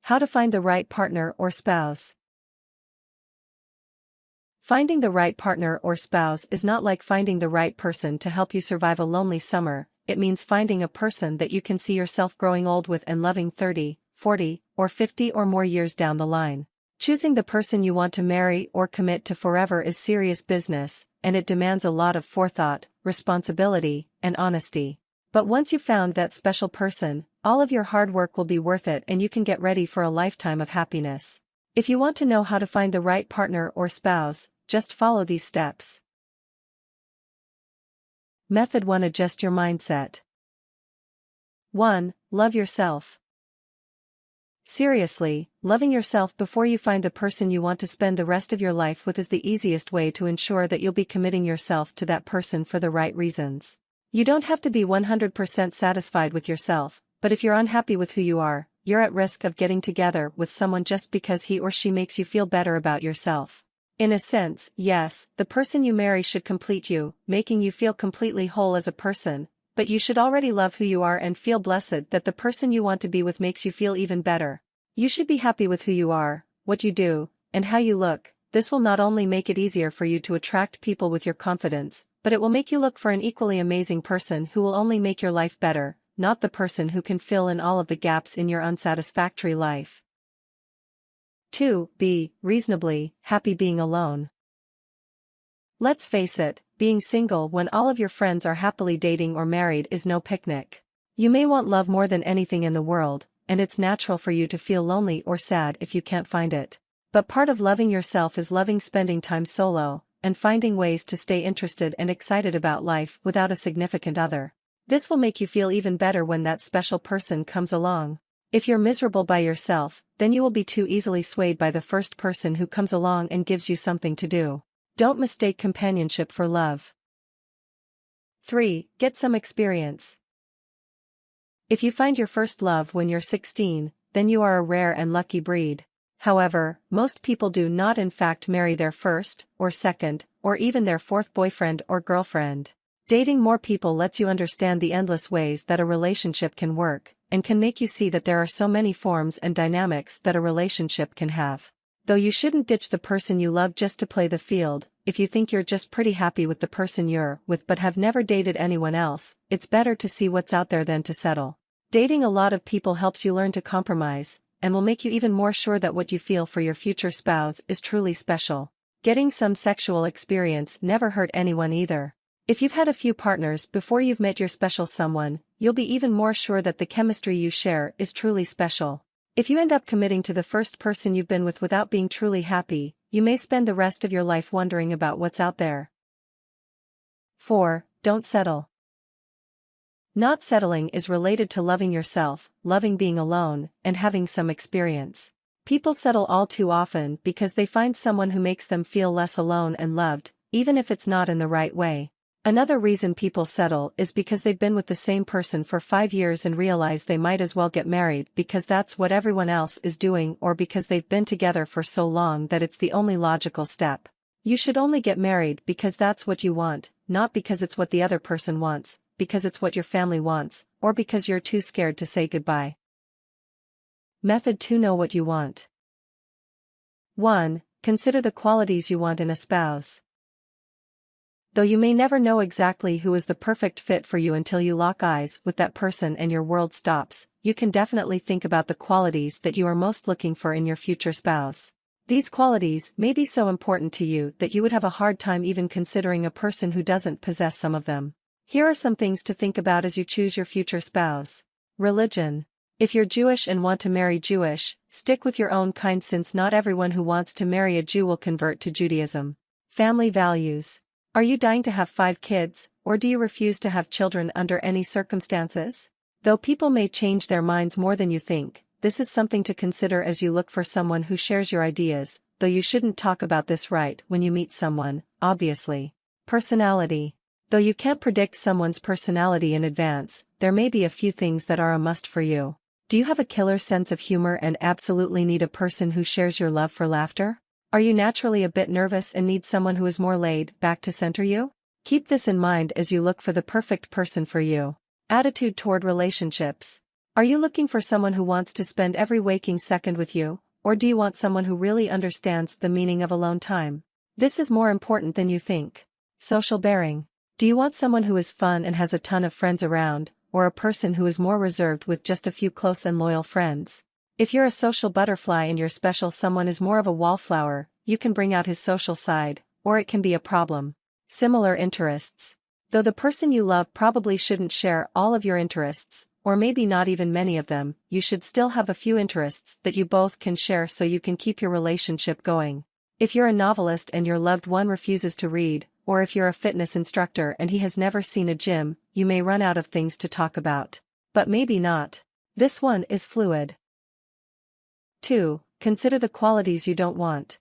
How to find the right partner or spouse. Finding the right partner or spouse is not like finding the right person to help you survive a lonely summer. It means finding a person that you can see yourself growing old with and loving 30, 40, or 50 or more years down the line. Choosing the person you want to marry or commit to forever is serious business, and it demands a lot of forethought, responsibility, and honesty. But once you've found that special person, all of your hard work will be worth it and you can get ready for a lifetime of happiness. If you want to know how to find the right partner or spouse, just follow these steps. Method 1. Adjust your mindset. 1. Love yourself. Seriously, loving yourself before you find the person you want to spend the rest of your life with is the easiest way to ensure that you'll be committing yourself to that person for the right reasons. You don't have to be 100% satisfied with yourself, but if you're unhappy with who you are, you're at risk of getting together with someone just because he or she makes you feel better about yourself. In a sense, yes, the person you marry should complete you, making you feel completely whole as a person, but you should already love who you are and feel blessed that the person you want to be with makes you feel even better. You should be happy with who you are, what you do, and how you look. This will not only make it easier for you to attract people with your confidence, but it will make you look for an equally amazing person who will only make your life better, not the person who can fill in all of the gaps in your unsatisfactory life. 2. Be reasonably happy being alone. Let's face it, being single when all of your friends are happily dating or married is no picnic. You may want love more than anything in the world, and it's natural for you to feel lonely or sad if you can't find it. But part of loving yourself is loving spending time solo, and finding ways to stay interested and excited about life without a significant other. This will make you feel even better when that special person comes along. If you're miserable by yourself, then you will be too easily swayed by the first person who comes along and gives you something to do. Don't mistake companionship for love. 3. Get some experience. If you find your first love when you're 16, then you are a rare and lucky breed. However, most people do not in fact marry their first, or second, or even their fourth boyfriend or girlfriend. Dating more people lets you understand the endless ways that a relationship can work, and can make you see that there are so many forms and dynamics that a relationship can have. Though you shouldn't ditch the person you love just to play the field, if you think you're just pretty happy with the person you're with but have never dated anyone else, it's better to see what's out there than to settle. Dating a lot of people helps you learn to compromise, and will make you even more sure that what you feel for your future spouse is truly special. Getting some sexual experience never hurt anyone either. If you've had a few partners before you've met your special someone, you'll be even more sure that the chemistry you share is truly special. If you end up committing to the first person you've been with without being truly happy, you may spend the rest of your life wondering about what's out there. 4. Don't settle. Not settling is related to loving yourself, loving being alone, and having some experience. People settle all too often because they find someone who makes them feel less alone and loved, even if it's not in the right way. Another reason people settle is because they've been with the same person for 5 years and realize they might as well get married because that's what everyone else is doing, or because they've been together for so long that it's the only logical step. You should only get married because that's what you want, not because it's what the other person wants, because it's what your family wants, or because you're too scared to say goodbye. Method 2. Know what you want. 1. Consider the qualities you want in a spouse. Though you may never know exactly who is the perfect fit for you until you lock eyes with that person and your world stops, you can definitely think about the qualities that you are most looking for in your future spouse. These qualities may be so important to you that you would have a hard time even considering a person who doesn't possess some of them. Here are some things to think about as you choose your future spouse. Religion. If you're Jewish and want to marry Jewish, stick with your own kind since not everyone who wants to marry a Jew will convert to Judaism. Family values. Are you dying to have 5 kids, or do you refuse to have children under any circumstances? Though people may change their minds more than you think, this is something to consider as you look for someone who shares your ideas, though you shouldn't talk about this right when you meet someone, obviously. Personality. Though you can't predict someone's personality in advance, there may be a few things that are a must for you. Do you have a killer sense of humor and absolutely need a person who shares your love for laughter? Are you naturally a bit nervous and need someone who is more laid back to center you? Keep this in mind as you look for the perfect person for you. Attitude toward relationships. Are you looking for someone who wants to spend every waking second with you, or do you want someone who really understands the meaning of alone time? This is more important than you think. Social bearing. Do you want someone who is fun and has a ton of friends around, or a person who is more reserved with just a few close and loyal friends? If you're a social butterfly and your special someone is more of a wallflower, you can bring out his social side, or it can be a problem. Similar interests. Though the person you love probably shouldn't share all of your interests, or maybe not even many of them, you should still have a few interests that you both can share so you can keep your relationship going. If you're a novelist and your loved one refuses to read, or if you're a fitness instructor and he has never seen a gym, you may run out of things to talk about. But maybe not. This one is fluid. 2. Consider the qualities you don't want.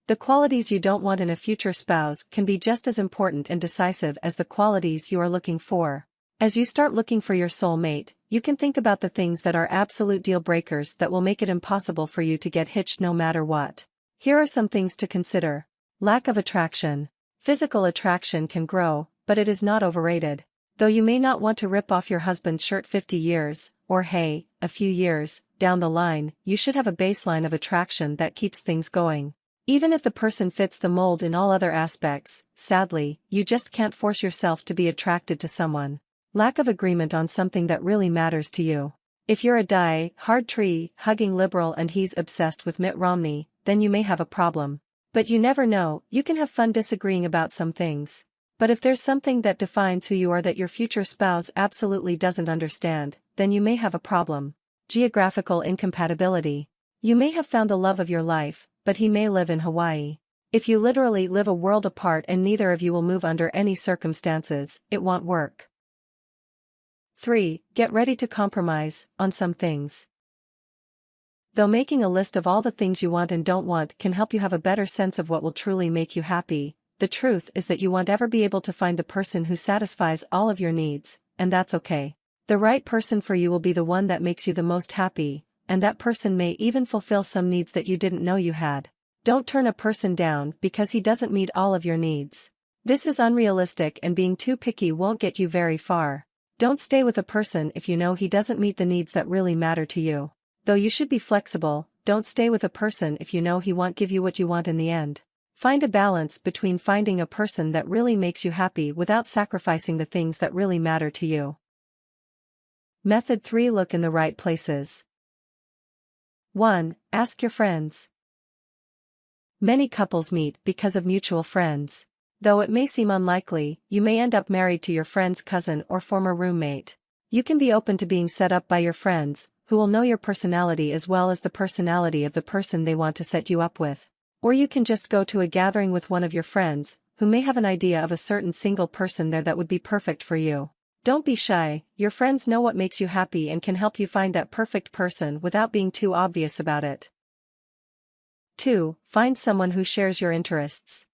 The qualities you don't want in a future spouse can be just as important and decisive as the qualities you are looking for. As you start looking for your soulmate, you can think about the things that are absolute deal breakers that will make it impossible for you to get hitched no matter what. Here are some things to consider. Lack of attraction. Physical attraction can grow, but it is not overrated. Though you may not want to rip off your husband's shirt 50 years, or hey, a few years, down the line, you should have a baseline of attraction that keeps things going. Even if the person fits the mold in all other aspects, sadly, you just can't force yourself to be attracted to someone. Lack of agreement on something that really matters to you. If you're a die-hard tree-hugging liberal and he's obsessed with Mitt Romney, then you may have a problem. But you never know, you can have fun disagreeing about some things. But if there's something that defines who you are that your future spouse absolutely doesn't understand, then you may have a problem. Geographical incompatibility. You may have found the love of your life, but he may live in Hawaii. If you literally live a world apart and neither of you will move under any circumstances, it won't work. 3. Get ready to compromise on some things. Though making a list of all the things you want and don't want can help you have a better sense of what will truly make you happy, the truth is that you won't ever be able to find the person who satisfies all of your needs, and that's okay. The right person for you will be the one that makes you the most happy, and that person may even fulfill some needs that you didn't know you had. Don't turn a person down because he doesn't meet all of your needs. This is unrealistic, and being too picky won't get you very far. Don't stay with a person if you know he doesn't meet the needs that really matter to you. Though you should be flexible, don't stay with a person if you know he won't give you what you want in the end. Find a balance between finding a person that really makes you happy without sacrificing the things that really matter to you. Method 3. Look in the right places. 1. Ask your friends. Many couples meet because of mutual friends. Though it may seem unlikely, you may end up married to your friend's cousin or former roommate. You can be open to being set up by your friends, who will know your personality as well as the personality of the person they want to set you up with. Or you can just go to a gathering with one of your friends, who may have an idea of a certain single person there that would be perfect for you. Don't be shy, your friends know what makes you happy and can help you find that perfect person without being too obvious about it. 2. Find someone who shares your interests.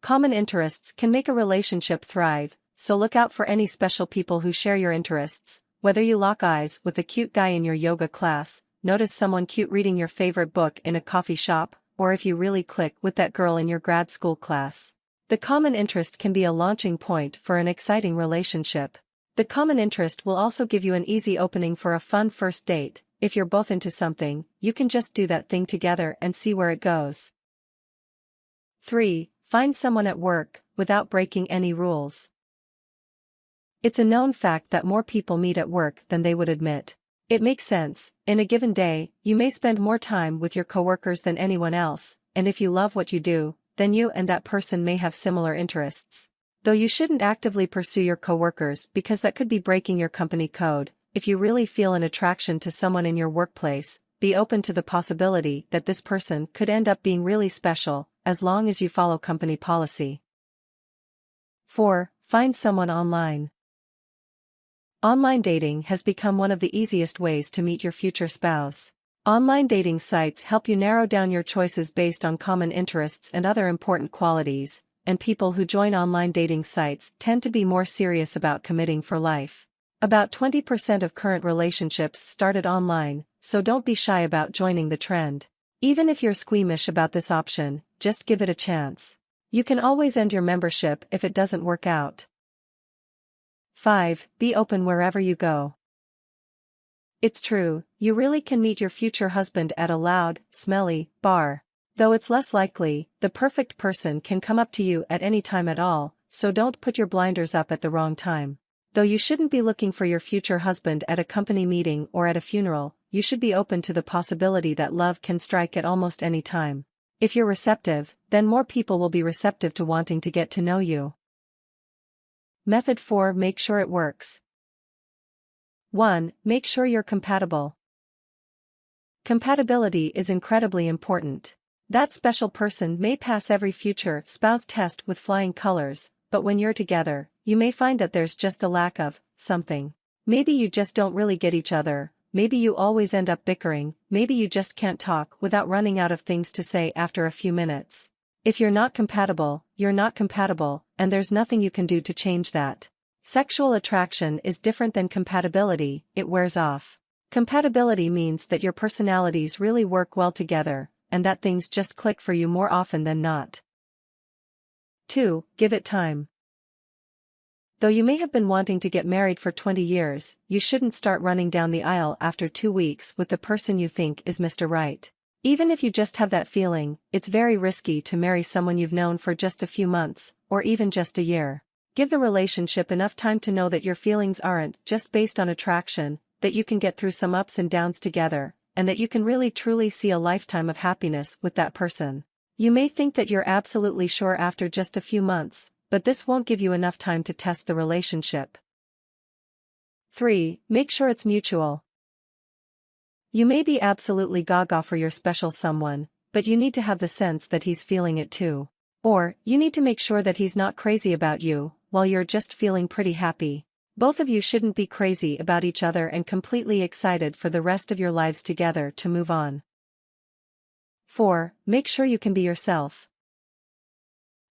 Common interests can make a relationship thrive, so look out for any special people who share your interests. Whether you lock eyes with a cute guy in your yoga class, notice someone cute reading your favorite book in a coffee shop, or if you really click with that girl in your grad school class. The common interest can be a launching point for an exciting relationship. The common interest will also give you an easy opening for a fun first date. If you're both into something, you can just do that thing together and see where it goes. 3. Find someone at work, without breaking any rules. It's a known fact that more people meet at work than they would admit. It makes sense. In a given day, you may spend more time with your coworkers than anyone else, and if you love what you do, then you and that person may have similar interests. Though you shouldn't actively pursue your coworkers because that could be breaking your company code, if you really feel an attraction to someone in your workplace, be open to the possibility that this person could end up being really special, as long as you follow company policy. 4. Find someone online. Online dating has become one of the easiest ways to meet your future spouse. Online dating sites help you narrow down your choices based on common interests and other important qualities, and people who join online dating sites tend to be more serious about committing for life. About 20% of current relationships started online, so don't be shy about joining the trend. Even if you're squeamish about this option, just give it a chance. You can always end your membership if it doesn't work out. 5. Be open wherever you go. It's true, you really can meet your future husband at a loud, smelly bar. Though it's less likely, the perfect person can come up to you at any time at all, so don't put your blinders up at the wrong time. Though you shouldn't be looking for your future husband at a company meeting or at a funeral, you should be open to the possibility that love can strike at almost any time. If you're receptive, then more people will be receptive to wanting to get to know you. Method 4. Make sure it works. 1. Make sure you're compatible. Compatibility is incredibly important. That special person may pass every future spouse test with flying colors, but when you're together, you may find that there's just a lack of something. Maybe you just don't really get each other, maybe you always end up bickering, maybe you just can't talk without running out of things to say after a few minutes. If you're not compatible, you're not compatible, and there's nothing you can do to change that. Sexual attraction is different than compatibility, it wears off. Compatibility means that your personalities really work well together, and that things just click for you more often than not. 2. Give it time. Though you may have been wanting to get married for 20 years, you shouldn't start running down the aisle after 2 weeks with the person you think is Mr. Right. Even if you just have that feeling, it's very risky to marry someone you've known for just a few months, or even just a year. Give the relationship enough time to know that your feelings aren't just based on attraction, that you can get through some ups and downs together, and that you can really truly see a lifetime of happiness with that person. You may think that you're absolutely sure after just a few months, but this won't give you enough time to test the relationship. 3. Make sure it's mutual. You may be absolutely gaga for your special someone, but you need to have the sense that he's feeling it too. Or, you need to make sure that he's not crazy about you, while you're just feeling pretty happy. Both of you shouldn't be crazy about each other and completely excited for the rest of your lives together to move on. 4. Make sure you can be yourself.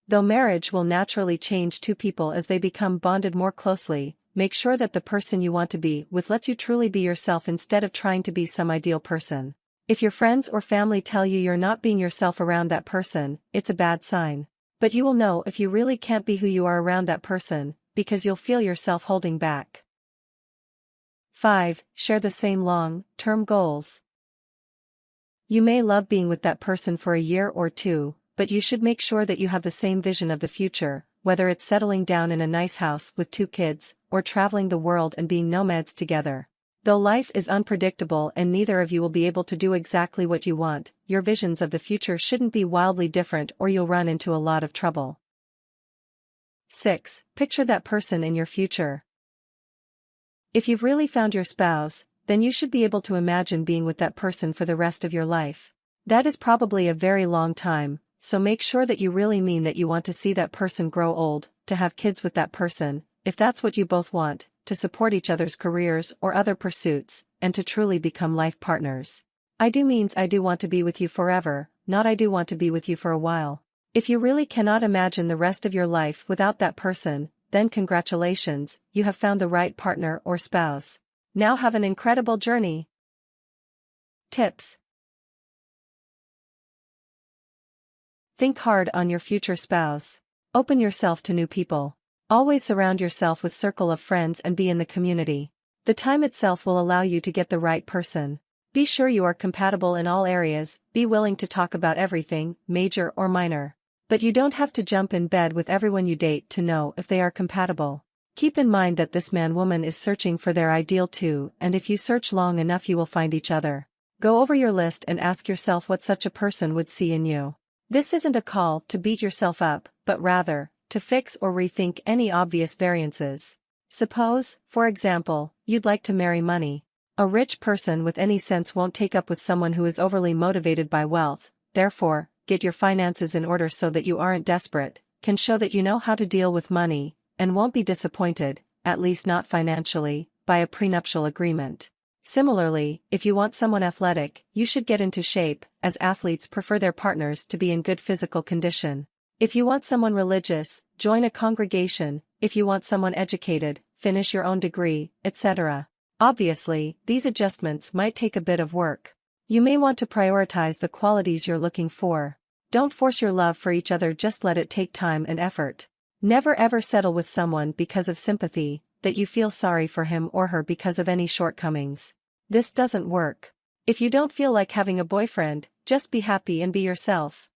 Though marriage will naturally change two people as they become bonded more closely, make sure that the person you want to be with lets you truly be yourself instead of trying to be some ideal person. If your friends or family tell you you're not being yourself around that person, it's a bad sign. But you will know if you really can't be who you are around that person, because you'll feel yourself holding back. 5. Share the same long-term goals. You may love being with that person for a year or two, but you should make sure that you have the same vision of the future, whether it's settling down in a nice house with 2 kids, or traveling the world and being nomads together. Though life is unpredictable and neither of you will be able to do exactly what you want, your visions of the future shouldn't be wildly different or you'll run into a lot of trouble. 6. Picture that person in your future. If you've really found your spouse, then you should be able to imagine being with that person for the rest of your life. That is probably a very long time, so make sure that you really mean that you want to see that person grow old, to have kids with that person, if that's what you both want, to support each other's careers or other pursuits, and to truly become life partners. I do means I do want to be with you forever, not I do want to be with you for a while. If you really cannot imagine the rest of your life without that person, then congratulations, you have found the right partner or spouse. Now have an incredible journey. Tips. Think hard on your future spouse. Open yourself to new people. Always surround yourself with a circle of friends and be in the community. The time itself will allow you to get the right person. Be sure you are compatible in all areas, be willing to talk about everything, major or minor. But you don't have to jump in bed with everyone you date to know if they are compatible. Keep in mind that this man-woman is searching for their ideal too, and if you search long enough you will find each other. Go over your list and ask yourself what such a person would see in you. This isn't a call to beat yourself up, but rather, to fix or rethink any obvious variances. Suppose, for example, you'd like to marry money. A rich person with any sense won't take up with someone who is overly motivated by wealth, therefore, get your finances in order so that you aren't desperate, can show that you know how to deal with money, and won't be disappointed, at least not financially, by a prenuptial agreement. Similarly, if you want someone athletic, you should get into shape, as athletes prefer their partners to be in good physical condition. If you want someone religious, join a congregation, if you want someone educated, finish your own degree, etc. Obviously, these adjustments might take a bit of work. You may want to prioritize the qualities you're looking for. Don't force your love for each other, just let it take time and effort. Never ever settle with someone because of sympathy, that you feel sorry for him or her because of any shortcomings. This doesn't work. If you don't feel like having a boyfriend, just be happy and be yourself.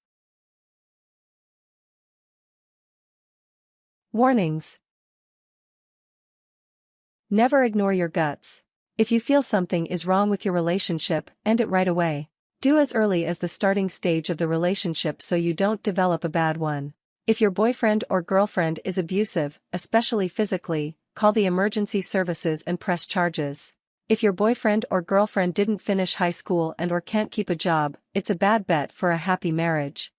Warnings. Never ignore your guts. If you feel something is wrong with your relationship, end it right away. Do as early as the starting stage of the relationship so you don't develop a bad one. If your boyfriend or girlfriend is abusive, especially physically, call the emergency services and press charges. If your boyfriend or girlfriend didn't finish high school and or can't keep a job, it's a bad bet for a happy marriage.